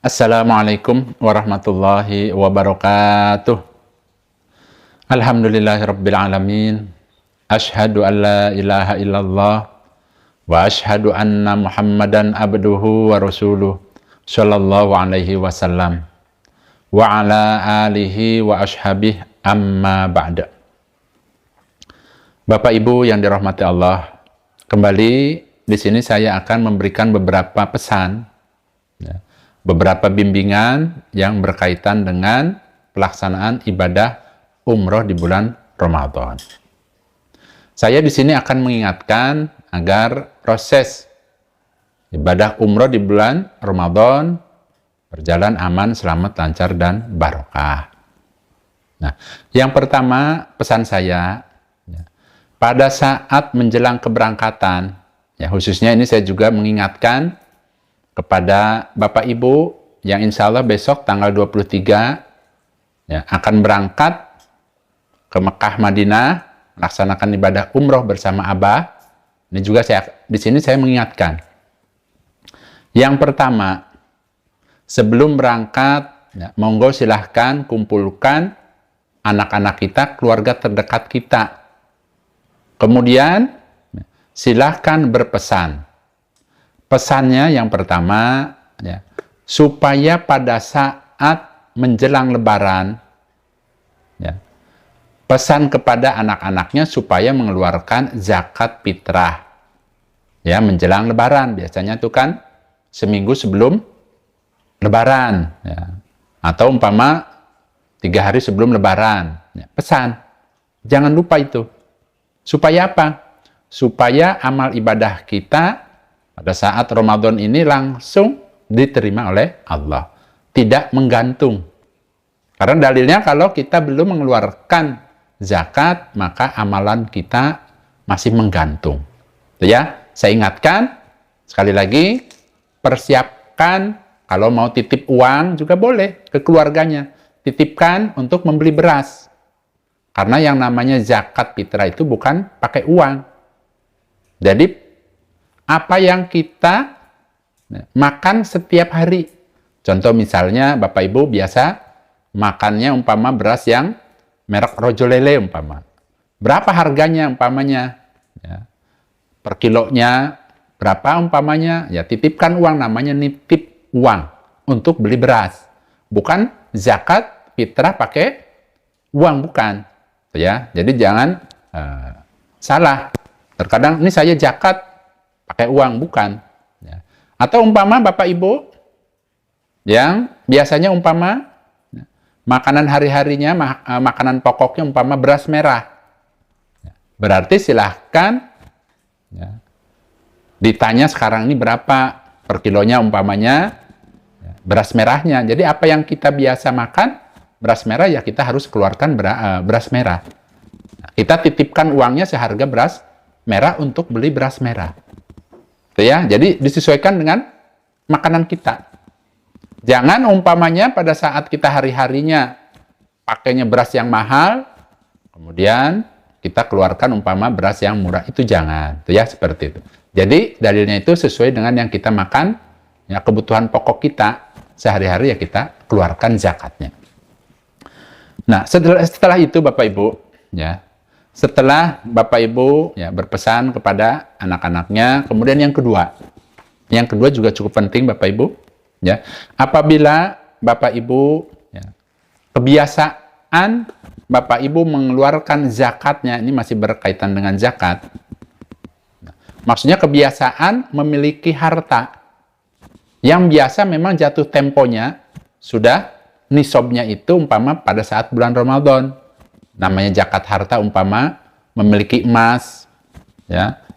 Assalamualaikum warahmatullahi wabarakatuh. Alhamdulillahirabbil alamin. Asyhadu an la ilaha illallah wa asyhadu anna Muhammadan abduhu wa rasuluh sallallahu alaihi wasallam wa ala alihi wa ashabihi amma ba'da. Bapak Ibu yang dirahmati Allah, kembali di sini saya akan memberikan beberapa pesan, beberapa bimbingan yang berkaitan dengan pelaksanaan ibadah umroh di bulan Ramadan. Saya di sini akan mengingatkan agar proses ibadah umroh di bulan Ramadan berjalan aman, selamat, lancar, dan barokah. Nah, yang pertama pesan saya, pada saat menjelang keberangkatan, khususnya ini saya juga mengingatkan kepada Bapak Ibu yang insya Allah besok tanggal 23 akan berangkat ke Mekah Madinah melaksanakan ibadah umroh bersama Abah. Ini juga di sini saya mengingatkan. Yang pertama, sebelum berangkat, monggo silahkan kumpulkan anak-anak kita, keluarga terdekat kita. Kemudian silahkan berpesan. Pesannya yang pertama, supaya pada saat menjelang Lebaran, pesan kepada anak-anaknya supaya mengeluarkan zakat fitrah. Menjelang Lebaran, biasanya itu kan seminggu sebelum Lebaran, atau umpama 3 hari sebelum Lebaran. Pesan, jangan lupa itu. Supaya apa? Supaya amal ibadah kita pada saat Ramadan ini langsung diterima oleh Allah. Tidak menggantung. Karena dalilnya kalau kita belum mengeluarkan zakat, maka amalan kita masih menggantung. Saya ingatkan, sekali lagi, persiapkan kalau mau titip uang juga boleh ke keluarganya. Titipkan untuk membeli beras. Karena yang namanya zakat fitrah itu bukan pakai uang. Jadi, apa yang kita makan setiap hari. Contoh misalnya Bapak Ibu biasa makannya umpama beras yang merek Rojo Lele umpama. Berapa harganya umpamanya? Per kilonya berapa umpamanya? Titipkan uang, namanya nitip uang untuk beli beras. Bukan zakat fitrah pakai uang, bukan. Jadi jangan salah. Terkadang ini saya zakat pakai uang, bukan. Atau umpama Bapak Ibu yang biasanya umpama makanan hari-harinya, makanan pokoknya umpama beras merah. Berarti silahkan ditanya sekarang ini berapa per kilonya umpamanya beras merahnya. Jadi apa yang kita biasa makan, beras merah, kita harus keluarkan beras merah. Kita titipkan uangnya seharga beras merah untuk beli beras merah. Jadi disesuaikan dengan makanan kita. Jangan umpamanya pada saat kita hari-harinya pakainya beras yang mahal, kemudian kita keluarkan umpama beras yang murah, itu jangan. Seperti itu. Jadi dalilnya itu sesuai dengan yang kita makan, kebutuhan pokok kita sehari-hari, kita keluarkan zakatnya. Nah, setelah itu Bapak Ibu, setelah Bapak Ibu berpesan kepada anak-anaknya, kemudian yang kedua juga cukup penting Bapak Ibu, apabila Bapak Ibu kebiasaan Bapak Ibu mengeluarkan zakatnya, ini masih berkaitan dengan zakat. Maksudnya kebiasaan memiliki harta yang biasa memang jatuh temponya sudah nisabnya itu umpama pada saat bulan Ramadan. Namanya zakat harta umpama memiliki emas,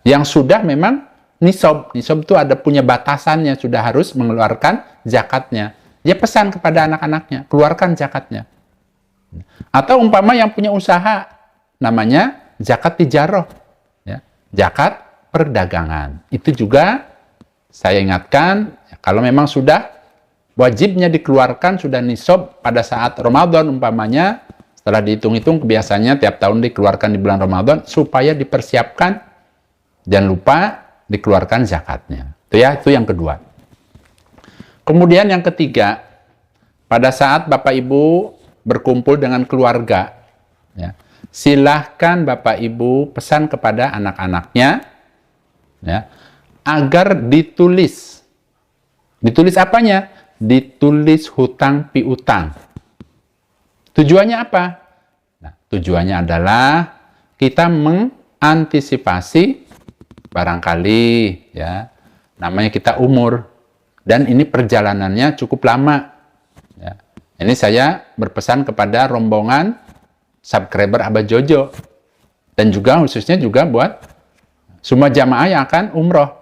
yang sudah memang nisab. Nisab itu ada punya batasannya, sudah harus mengeluarkan zakatnya. Dia pesan kepada anak-anaknya, keluarkan zakatnya. Atau umpama yang punya usaha, namanya zakat tijarah, zakat perdagangan. Itu juga saya ingatkan, kalau memang sudah wajibnya dikeluarkan, sudah nisab pada saat Ramadan umpamanya, setelah dihitung-hitung kebiasaannya tiap tahun dikeluarkan di bulan Ramadan, supaya dipersiapkan, jangan lupa dikeluarkan zakatnya. Itu yang kedua. Kemudian yang ketiga, pada saat Bapak Ibu berkumpul dengan keluarga, ya, silahkan Bapak Ibu pesan kepada anak-anaknya, ya, agar ditulis. Ditulis apanya? Ditulis hutang piutang. Tujuannya apa? Nah, tujuannya adalah kita mengantisipasi barangkali, ya, namanya kita umur, dan ini perjalanannya cukup lama. Ya. Ini saya berpesan kepada rombongan subscriber Abah Jojo, dan juga khususnya juga buat semua jamaah yang akan umroh.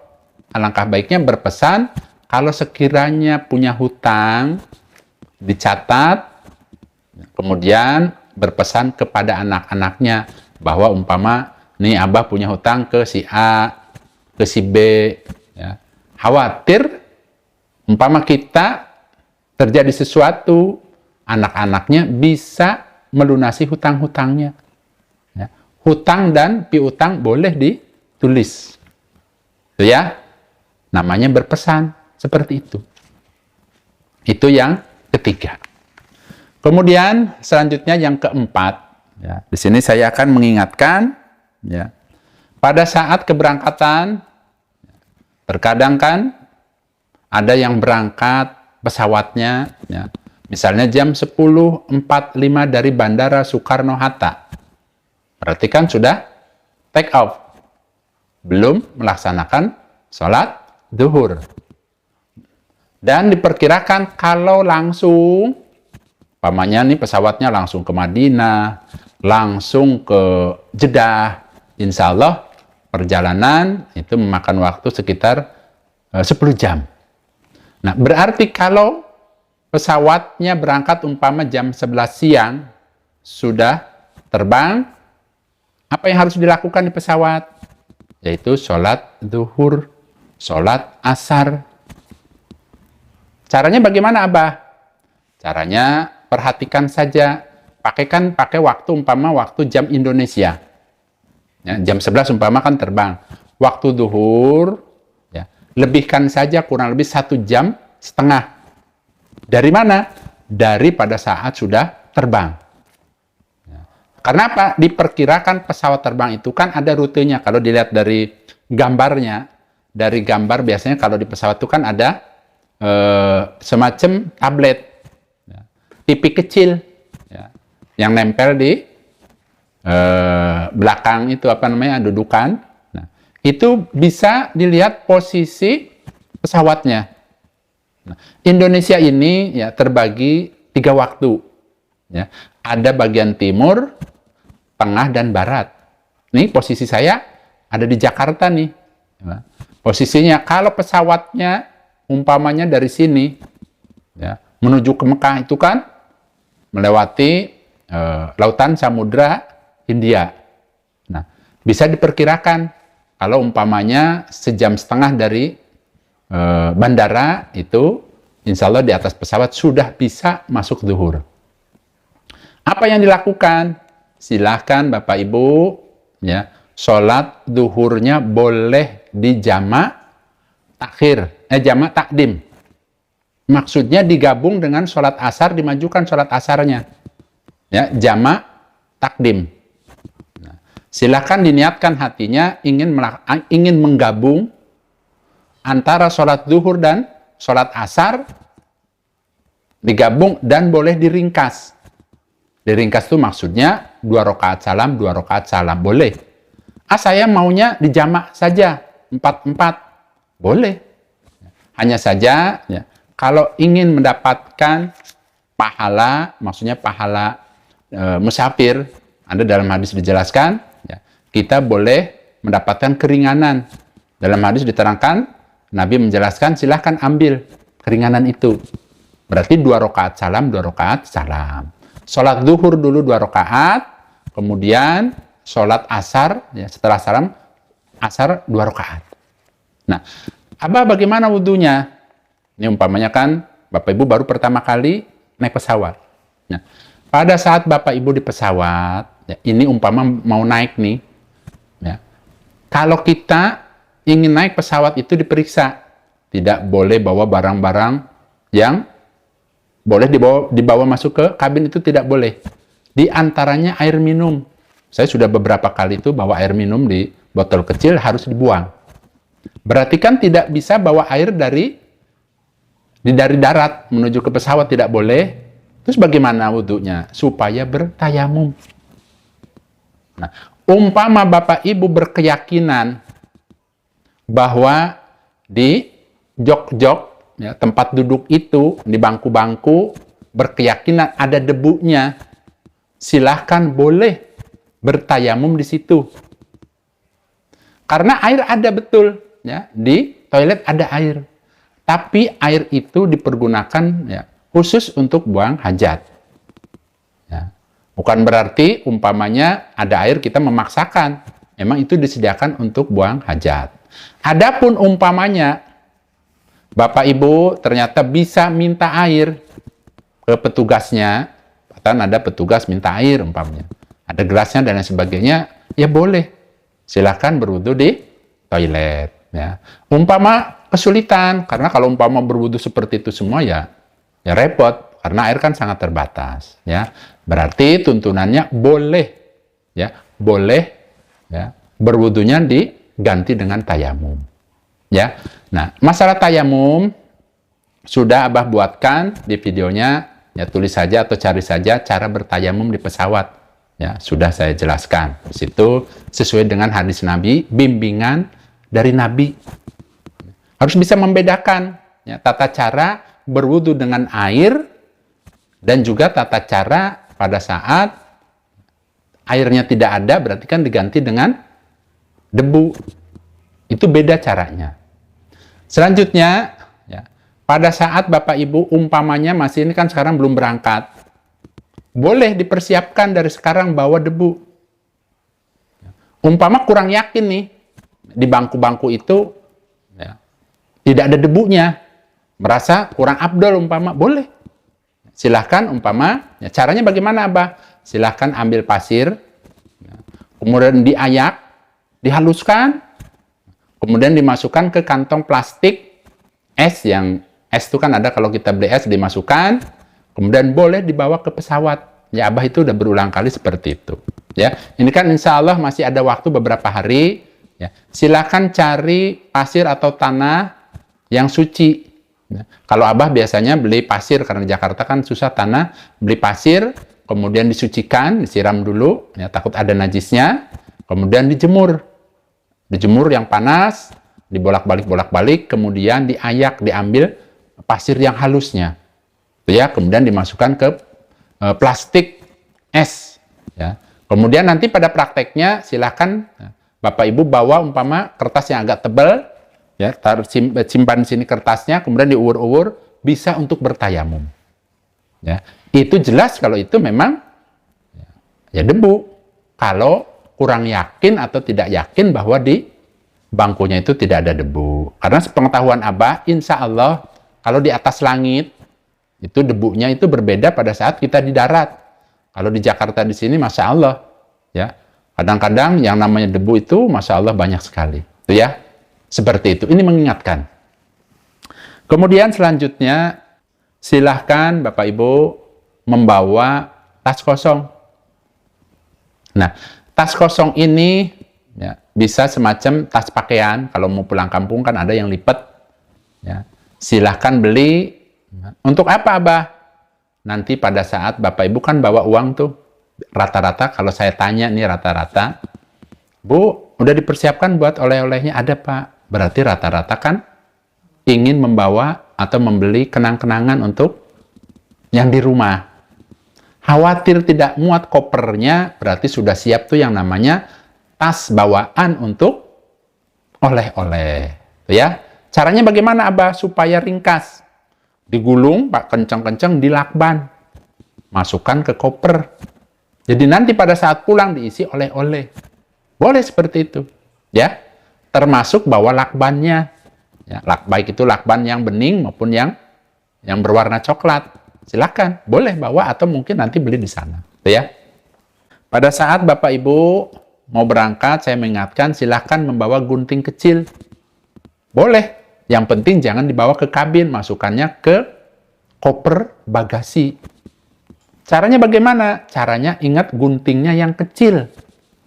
Alangkah baiknya berpesan, kalau sekiranya punya hutang, dicatat, kemudian berpesan kepada anak-anaknya, bahwa umpama, nih Abah punya hutang ke si A, ke si B, ya. Khawatir umpama kita terjadi sesuatu, anak-anaknya bisa melunasi hutang-hutangnya. Ya. Hutang dan piutang boleh ditulis. Itu ya, namanya berpesan seperti itu. Itu yang ketiga. Kemudian selanjutnya yang keempat, ya, di sini saya akan mengingatkan, ya, pada saat keberangkatan, terkadang kan ada yang berangkat pesawatnya, ya, misalnya jam 10.45 dari Bandara Soekarno-Hatta. Berarti kan sudah take off. Belum melaksanakan sholat zuhur. Dan diperkirakan kalau langsung, umpamanya nih pesawatnya langsung ke Madinah, langsung ke Jeddah, insya Allah perjalanan itu memakan waktu sekitar 10 jam. Nah, berarti kalau pesawatnya berangkat umpama jam 11 siang, sudah terbang, apa yang harus dilakukan di pesawat? Yaitu sholat zuhur, sholat asar. Caranya bagaimana, Abah? Caranya perhatikan saja, pakai waktu umpama waktu jam Indonesia. Ya, jam 11 umpama kan terbang. Waktu zuhur, ya, lebihkan saja kurang lebih 1,5 jam. Dari mana? Dari pada saat sudah terbang. Ya. Karena apa? Diperkirakan pesawat terbang itu kan ada rutenya. Kalau dilihat dari gambarnya, dari gambar biasanya kalau di pesawat itu kan ada semacam tablet, ya, TV kecil, ya, yang nempel di belakang itu apa namanya, dudukan. Nah, itu bisa dilihat posisi pesawatnya. Nah, Indonesia ini ya terbagi 3 waktu. Ya. Ada bagian timur, tengah, dan barat. Nih posisi saya ada di Jakarta nih. Ya. Posisinya kalau pesawatnya umpamanya dari sini, ya, menuju ke Mekah itu kan melewati lautan Samudra Hindia. Nah, bisa diperkirakan kalau umpamanya 1,5 jam dari bandara itu, insya Allah di atas pesawat sudah bisa masuk zuhur. Apa yang dilakukan? Silahkan Bapak Ibu, ya, sholat zuhurnya boleh dijamak jamak takdim. Maksudnya digabung dengan sholat asar, dimajukan sholat asarnya. Ya, jamak takdim. Nah, silakan diniatkan hatinya ingin menggabung antara sholat zuhur dan sholat asar, digabung dan boleh diringkas. Diringkas itu maksudnya 2 rakaat salam, 2 rakaat salam, boleh. Saya maunya dijamak saja, 4-4. Boleh. Hanya saja, ya, kalau ingin mendapatkan pahala, maksudnya pahala musafir, ada dalam hadis dijelaskan, ya, kita boleh mendapatkan keringanan. Dalam hadis diterangkan, Nabi menjelaskan, silahkan ambil keringanan itu. Berarti 2 rakaat salam, 2 rakaat salam. Sholat zuhur dulu 2 rakaat, kemudian sholat asar, ya, setelah salam, asar 2 rakaat. Nah, Abah bagaimana wudunya? Ini umpamanya kan Bapak Ibu baru pertama kali naik pesawat. Nah, pada saat Bapak Ibu di pesawat, ya, ini umpama mau naik nih, ya, kalau kita ingin naik pesawat itu diperiksa, tidak boleh bawa barang-barang yang boleh dibawa masuk ke kabin itu tidak boleh. Di antaranya air minum. Saya sudah beberapa kali itu bawa air minum di botol kecil harus dibuang. Berarti kan tidak bisa bawa air dari darat menuju ke pesawat, tidak boleh. Terus bagaimana wudhunya? Supaya bertayamum. Nah, umpama Bapak Ibu berkeyakinan bahwa di jok-jok, ya, tempat duduk itu, di bangku-bangku, berkeyakinan ada debunya, silahkan boleh bertayamum di situ. Karena air ada betul, ya, di toilet ada air. Tapi air itu dipergunakan, ya, khusus untuk buang hajat. Ya. Bukan berarti umpamanya ada air kita memaksakan. Memang itu disediakan untuk buang hajat. Adapun umpamanya Bapak Ibu ternyata bisa minta air ke petugasnya, bahkan ada petugas minta air umpamanya, ada gelasnya dan lain sebagainya, ya boleh, silakan berwudu di toilet. Ya. Umpama kesulitan, karena kalau umpama berwudu seperti itu semua ya repot, karena air kan sangat terbatas. Ya. Berarti tuntunannya boleh, ya boleh, ya berwudunya diganti dengan tayamum. Ya. Nah, masalah tayamum sudah Abah buatkan di videonya, ya tulis saja atau cari saja cara bertayamum di pesawat. Ya, sudah saya jelaskan. Di situ sesuai dengan hadis Nabi, bimbingan dari Nabi. Harus bisa membedakan, ya, tata cara berwudu dengan air dan juga tata cara pada saat airnya tidak ada, berarti kan diganti dengan debu. Itu beda caranya. Selanjutnya, ya, pada saat Bapak Ibu umpamanya masih ini kan sekarang belum berangkat, boleh dipersiapkan dari sekarang bawa debu. Umpama kurang yakin nih, di bangku-bangku itu, ya, tidak ada debunya, merasa kurang afdol umpama, boleh. Silahkan umpama, ya, caranya bagaimana Abah? Silahkan ambil pasir, ya, kemudian diayak, dihaluskan, kemudian dimasukkan ke kantong plastik es, yang es itu kan ada kalau kita beli es, dimasukkan, kemudian boleh dibawa ke pesawat. Ya, Abah itu udah berulang kali seperti itu. Ya, ini kan insya Allah masih ada waktu beberapa hari. Ya, silakan cari pasir atau tanah yang suci. Ya, kalau Abah biasanya beli pasir, karena di Jakarta kan susah tanah, beli pasir, kemudian disucikan, disiram dulu, ya, takut ada najisnya, kemudian dijemur. Dijemur yang panas, dibolak-balik, kemudian diayak, diambil pasir yang halusnya, ya, kemudian dimasukkan ke plastik es, ya. Kemudian nanti pada prakteknya silakan Bapak Ibu bawa umpama kertas yang agak tebal, ya, simpan di sini kertasnya, kemudian diuur-uur, bisa untuk bertayamum. Ya, itu jelas kalau itu memang ya debu. Kalau kurang yakin atau tidak yakin bahwa di bangkunya itu tidak ada debu. Karena sepengetahuan Abah, insya Allah, kalau di atas langit, itu debunya itu berbeda pada saat kita di darat. Kalau di Jakarta di sini, Masya Allah, ya, kadang-kadang yang namanya debu itu, Masya Allah, banyak sekali. Itu ya, seperti itu. Ini mengingatkan. Kemudian selanjutnya, silahkan Bapak Ibu membawa tas kosong. Nah, tas kosong ini, ya, bisa semacam tas pakaian. Kalau mau pulang kampung kan ada yang lipat. Ya. Silahkan beli. Untuk apa Abah? Nanti pada saat Bapak Ibu kan bawa uang tuh. Rata-rata kalau saya tanya nih rata-rata, Bu, udah dipersiapkan buat oleh-olehnya? Ada Pak. Berarti rata-rata kan ingin membawa atau membeli kenang-kenangan untuk yang di rumah. Khawatir tidak muat kopernya, berarti sudah siap tuh yang namanya tas bawaan untuk oleh-oleh. Ya, caranya bagaimana Abah supaya ringkas? Digulung, Pak, kenceng-kenceng, dilakban, masukkan ke koper. Jadi nanti pada saat pulang diisi oleh-oleh. Boleh seperti itu, ya. Termasuk bawa lakbannya. Ya, baik itu lakban yang bening maupun yang berwarna coklat. Silakan, boleh bawa atau mungkin nanti beli di sana, ya. Pada saat Bapak Ibu mau berangkat, saya mengingatkan silakan membawa gunting kecil. Boleh, yang penting jangan dibawa ke kabin, masukannya ke koper bagasi. Caranya bagaimana? Caranya ingat guntingnya yang kecil.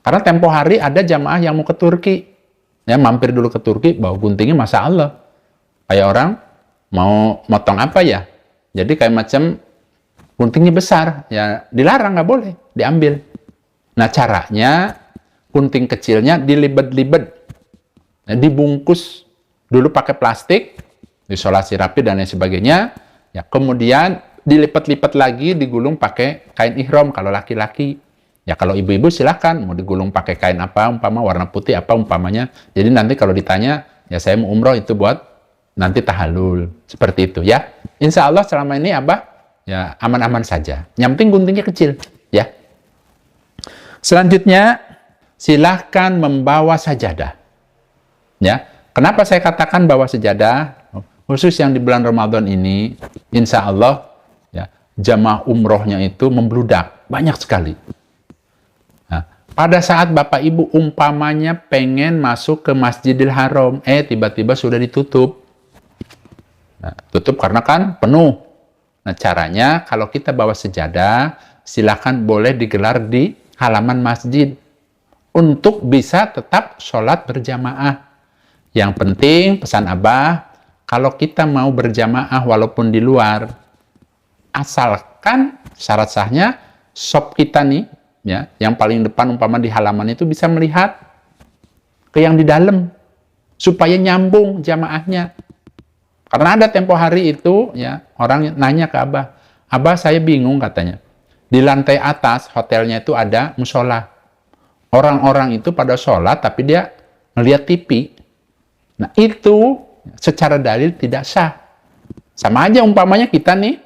Karena tempo hari ada jamaah yang mau ke Turki. Ya, mampir dulu ke Turki, bawa guntingnya Masya Allah. Kayak orang mau motong apa ya? Jadi kayak macam guntingnya besar. Ya dilarang, nggak boleh diambil. Nah caranya, gunting kecilnya dilibet-libet. Nah, dibungkus dulu pakai plastik, isolasi rapi dan lain sebagainya. Ya, kemudian dilipat-lipat lagi, digulung pakai kain ihram kalau laki-laki. Ya kalau ibu-ibu silahkan mau digulung pakai kain apa, umpama warna putih apa umpamanya. Jadi nanti kalau ditanya, ya saya mau umroh itu buat nanti tahallul. Seperti itu ya. Insya Allah selama ini Abah ya aman-aman saja. Yang penting guntingnya kecil ya. Selanjutnya silahkan membawa sajadah. Ya. Kenapa saya katakan bawa sajadah? Khusus yang di bulan Ramadan ini, insya Allah ya, jamaah umrohnya itu membludak, banyak sekali. Nah, pada saat Bapak Ibu umpamanya pengen masuk ke Masjidil Haram, tiba-tiba sudah ditutup. Nah, tutup karena kan penuh. Nah, caranya kalau kita bawa sejadah, silakan boleh digelar di halaman masjid untuk bisa tetap sholat berjamaah. Yang penting pesan Abah, kalau kita mau berjamaah walaupun di luar, asalkan syarat sahnya shop kita nih, ya, yang paling depan umpama di halaman itu bisa melihat ke yang di dalam, supaya nyambung jamaahnya. Karena ada tempo hari itu, ya, orang nanya ke Abah, Abah saya bingung katanya, di lantai atas hotelnya itu ada musola. Orang-orang itu pada sholat tapi dia ngelihat TV. Nah itu secara dalil tidak sah. Sama aja umpamanya kita nih,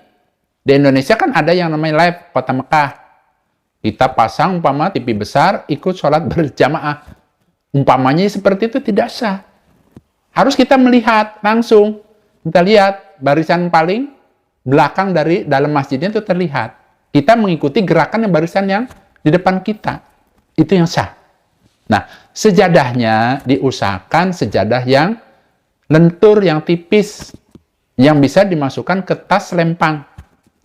di Indonesia kan ada yang namanya live Kota Mekah. Kita pasang umpama TV besar, ikut sholat berjamaah. Umpamanya seperti itu tidak sah. Harus kita melihat langsung. Kita lihat barisan paling belakang dari dalam masjidnya itu terlihat. Kita mengikuti gerakan yang barisan yang di depan kita. Itu yang sah. Nah, sejadahnya diusahakan sejadah yang lentur, yang tipis, yang bisa dimasukkan ke tas lempang.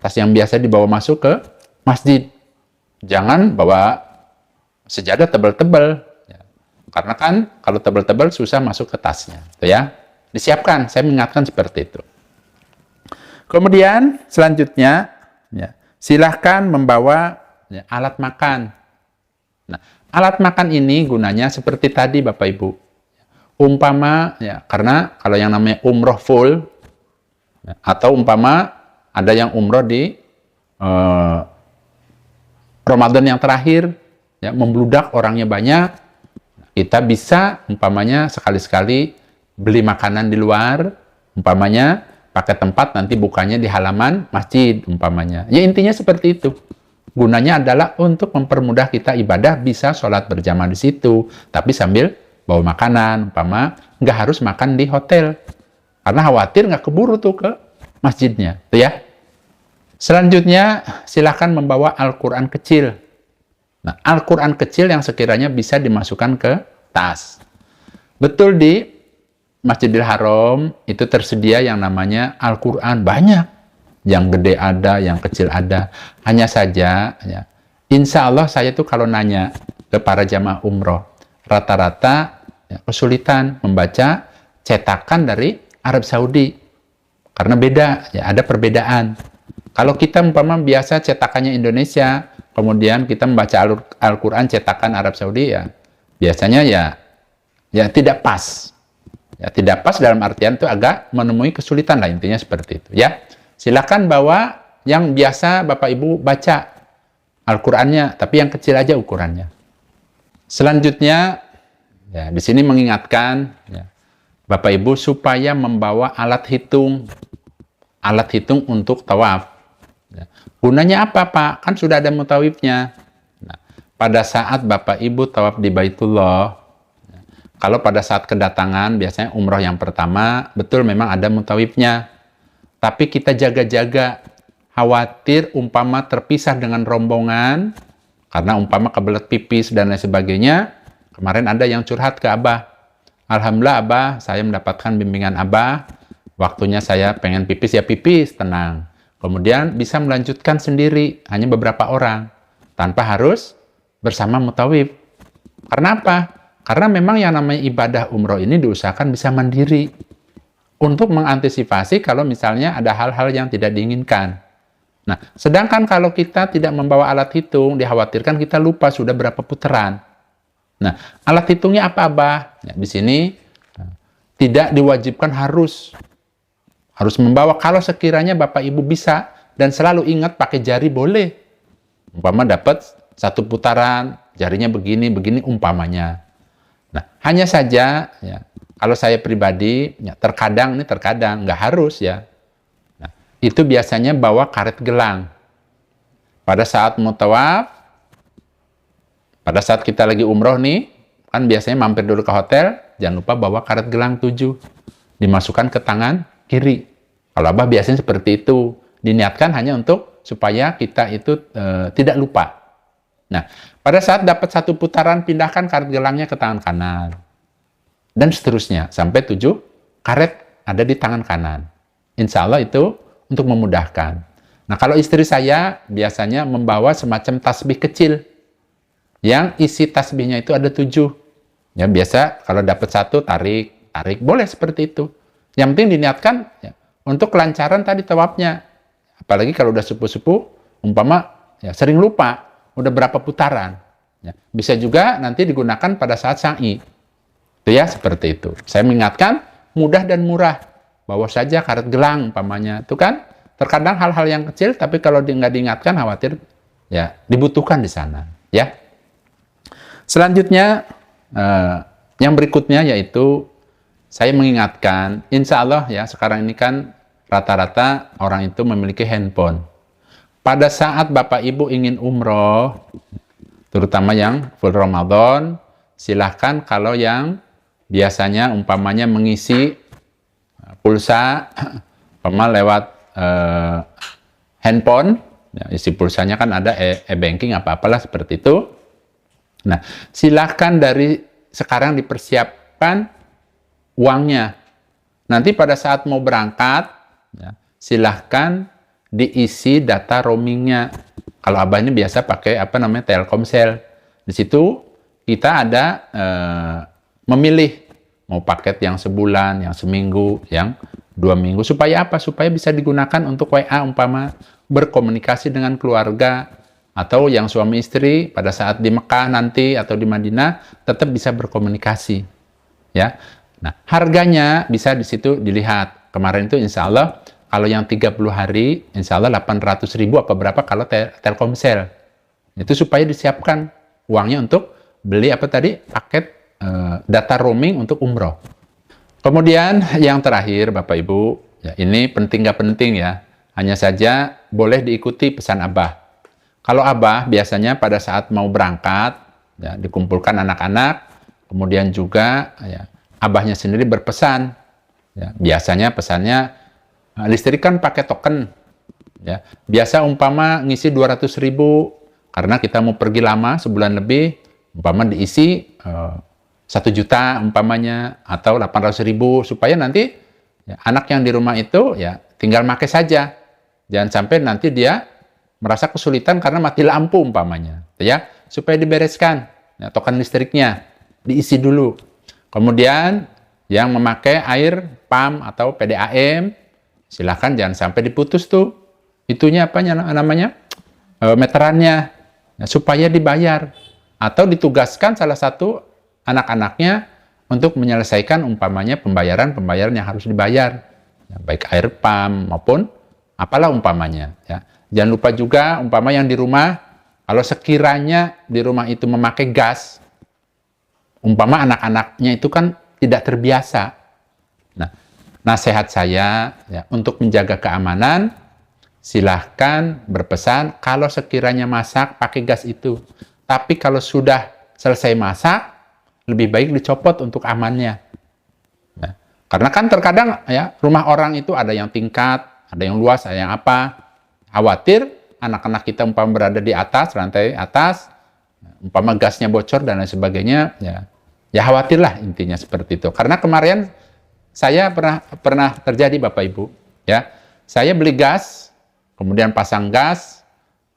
Tas yang biasa dibawa masuk ke masjid. Jangan bawa sejadah tebal-tebal. Ya. Karena kan kalau tebal-tebal susah masuk ke tasnya. Itu ya. Disiapkan, saya mengingatkan seperti itu. Kemudian selanjutnya, ya, silahkan membawa ya, alat makan. Nah, alat makan ini gunanya seperti tadi Bapak Ibu. Umpama, ya, karena kalau yang namanya umroh full, ya, atau umpama ada yang umroh di Ramadan yang terakhir, ya, membludak orangnya banyak, kita bisa umpamanya sekali-sekali beli makanan di luar, umpamanya pakai tempat nanti bukanya di halaman masjid umpamanya. Ya intinya seperti itu. Gunanya adalah untuk mempermudah kita ibadah, bisa sholat berjamaah di situ, tapi sambil bawa makanan, umpama nggak harus makan di hotel, karena khawatir nggak keburu tuh ke masjidnya, tuh ya. Selanjutnya, silakan membawa Al-Quran kecil. Nah, Al-Quran kecil yang sekiranya bisa dimasukkan ke tas. Betul di Masjidil Haram itu tersedia yang namanya Al-Quran, banyak. Yang gede ada, yang kecil ada. Hanya saja, ya, insya Allah saya tuh kalau nanya ke para jamaah umroh, rata-rata ya, kesulitan membaca cetakan dari Arab Saudi. Karena beda, ya, ada perbedaan. Kalau kita umpama biasa cetakannya Indonesia, kemudian kita membaca Al-Quran cetakan Arab Saudi, ya biasanya ya tidak pas. Ya, tidak pas dalam artian itu agak menemui kesulitan lah, intinya seperti itu. Ya. Silakan bawa yang biasa Bapak Ibu baca Al-Qur'annya, tapi yang kecil aja ukurannya. Selanjutnya, ya, di sini mengingatkan ya, Bapak Ibu supaya membawa alat hitung untuk tawaf. Ya. Gunanya apa Pak? Kan sudah ada mutawifnya. Nah, pada saat Bapak Ibu tawaf di Baitullah, ya, kalau pada saat kedatangan biasanya umroh yang pertama, betul memang ada mutawifnya. Tapi kita jaga-jaga, khawatir umpama terpisah dengan rombongan, karena umpama kebelet pipis dan lain sebagainya. Kemarin ada yang curhat ke Abah. Alhamdulillah Abah, saya mendapatkan bimbingan Abah. Waktunya saya pengen pipis, ya pipis, tenang. kemudian bisa melanjutkan sendiri, hanya beberapa orang, tanpa harus bersama mutawif. Karena apa? Karena memang yang namanya ibadah umroh ini diusahakan bisa mandiri, untuk mengantisipasi kalau misalnya ada hal-hal yang tidak diinginkan. Nah, sedangkan kalau kita tidak membawa alat hitung, dikhawatirkan kita lupa sudah berapa putaran. Nah, alat hitungnya apa, Abah? Ya, di sini tidak diwajibkan harus membawa. Kalau sekiranya Bapak Ibu bisa dan selalu ingat pakai jari boleh. Umpama dapat 1 putaran, jarinya begini umpamanya. Nah, hanya saja ya, kalau saya pribadi ya, terkadang nggak harus ya. Nah, itu biasanya bawa karet gelang. Pada saat mau tawaf, pada saat kita lagi umroh nih, kan biasanya mampir dulu ke hotel, jangan lupa bawa karet gelang 7. Dimasukkan ke tangan kiri. Kalau Abah biasanya seperti itu. Diniatkan hanya untuk supaya kita itu tidak lupa. Nah, pada saat dapat 1 putaran, pindahkan karet gelangnya ke tangan kanan. Dan seterusnya, sampai 7 karet ada di tangan kanan. Insya Allah itu untuk memudahkan. Nah, kalau istri saya biasanya membawa semacam tasbih kecil, yang isi tasbihnya itu ada 7. Ya, biasa kalau dapat 1, tarik, boleh seperti itu. Yang penting diniatkan ya, untuk kelancaran tadi tawafnya. Apalagi kalau udah sepuh-sepuh, umpama ya, sering lupa, udah berapa putaran. Ya, bisa juga nanti digunakan pada saat sa'i. Itu ya, seperti itu. Saya mengingatkan, mudah dan murah. Bawa saja karet gelang, umpamanya. Itu kan, terkadang hal-hal yang kecil, tapi kalau nggak diingatkan, khawatir ya dibutuhkan di sana. Ya. Selanjutnya, yang berikutnya yaitu, saya mengingatkan, insya Allah ya, sekarang ini kan rata-rata orang itu memiliki handphone. Pada saat Bapak Ibu ingin umroh, terutama yang full Ramadan, silahkan kalau yang biasanya umpamanya mengisi pulsa, umpama lewat handphone, ya, isi pulsanya kan ada e-banking apa-apalah seperti itu. Nah, silahkan dari sekarang dipersiapkan uangnya. Nanti pada saat mau berangkat, ya, silahkan diisi data roamingnya. Kalau Abah ini biasa pakai Telkomsel. Di situ kita ada memilih mau paket yang sebulan, yang seminggu, yang 2 minggu. Supaya apa? Supaya bisa digunakan untuk WA umpama berkomunikasi dengan keluarga, atau yang suami istri pada saat di Mekah nanti atau di Madinah tetap bisa berkomunikasi. Ya. Nah, harganya bisa di situ dilihat. Kemarin itu insya Allah kalau yang 30 hari, insya Allah 800.000 apa berapa kalau Telkomsel. Itu supaya disiapkan uangnya untuk beli paket data roaming untuk umroh. Kemudian yang terakhir Bapak Ibu, ya ini penting nggak penting ya, hanya saja boleh diikuti pesan Abah. Kalau Abah biasanya pada saat mau berangkat, ya, dikumpulkan anak-anak, kemudian juga ya, Abahnya sendiri berpesan. Ya, biasanya pesannya, listrik kan pakai token. Ya. Biasa umpama ngisi 200.000, karena kita mau pergi lama, sebulan lebih, umpama diisi 1 juta umpamanya, atau 800.000, supaya nanti ya, anak yang di rumah itu ya tinggal pakai saja. Jangan sampai nanti dia merasa kesulitan karena mati lampu umpamanya, ya, supaya dibereskan ya, token listriknya diisi dulu. Kemudian yang memakai air PAM atau PDAM, silahkan jangan sampai diputus tuh itunya meterannya, ya, supaya dibayar, atau ditugaskan salah satu anak-anaknya untuk menyelesaikan umpamanya pembayaran yang harus dibayar, ya, baik air PAM maupun apalah umpamanya, ya. Jangan lupa juga umpama yang di rumah, kalau sekiranya di rumah itu memakai gas, umpama anak-anaknya itu kan tidak terbiasa. Nah, nasihat saya ya, untuk menjaga keamanan, silahkan berpesan kalau sekiranya masak pakai gas itu. Tapi kalau sudah selesai masak, lebih baik dicopot untuk amannya. Nah, karena kan terkadang ya rumah orang itu ada yang tingkat, ada yang luas, ada yang apa. Khawatir anak-anak kita umpama berada di atas, rantai atas, umpama gasnya bocor dan lain sebagainya, ya khawatirlah intinya seperti itu. Karena kemarin saya pernah terjadi Bapak Ibu, ya, saya beli gas, kemudian pasang gas,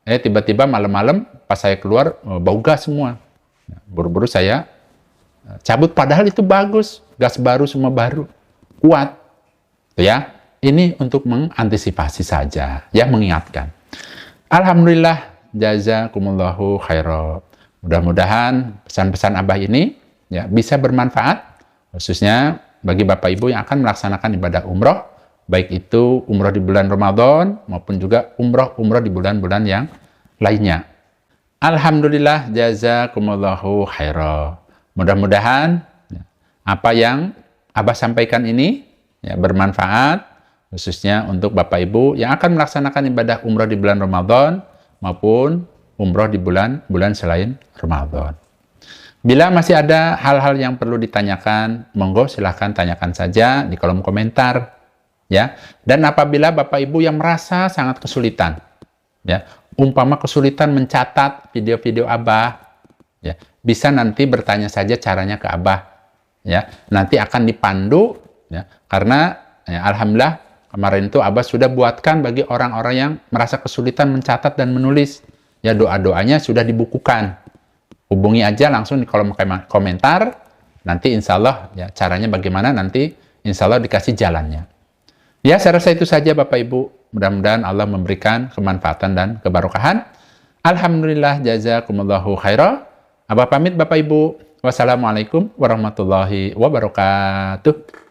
tiba-tiba malam-malam pas saya keluar, bau gas semua. Buru-buru saya cabut, padahal itu bagus, gas baru, semua baru, kuat. Ya, ini untuk mengantisipasi saja, ya, mengingatkan. Alhamdulillah, jazakumullahu khairan. Mudah-mudahan pesan-pesan Abah ini ya bisa bermanfaat, khususnya bagi Bapak Ibu yang akan melaksanakan ibadah umroh, baik itu umroh di bulan Ramadan maupun juga umroh di bulan-bulan yang lainnya. Alhamdulillah, jazakumullahu khairan. Mudah-mudahan apa yang Abah sampaikan ini ya, bermanfaat, khususnya untuk Bapak Ibu yang akan melaksanakan ibadah umroh di bulan Ramadan maupun umroh di bulan selain Ramadan. Bila masih ada hal-hal yang perlu ditanyakan, monggo silahkan tanyakan saja di kolom komentar. Ya. Dan apabila Bapak Ibu yang merasa sangat kesulitan, ya, umpama kesulitan mencatat video-video Abah, ya, bisa nanti bertanya saja caranya ke Abah. Ya. Nanti akan dipandu. Ya, karena ya, alhamdulillah kemarin itu Abah sudah buatkan bagi orang-orang yang merasa kesulitan mencatat dan menulis. Ya, doa-doanya sudah dibukukan. Hubungi aja langsung di kolom komentar. Nanti insya Allah ya, caranya bagaimana nanti insya Allah dikasih jalannya. Ya, saya rasa itu saja Bapak Ibu. Mudah-mudahan Allah memberikan kemanfaatan dan keberkahan. Alhamdulillah, jazakumullahu khairan. Abah pamit Bapak Ibu. Wassalamualaikum warahmatullahi wabarakatuh.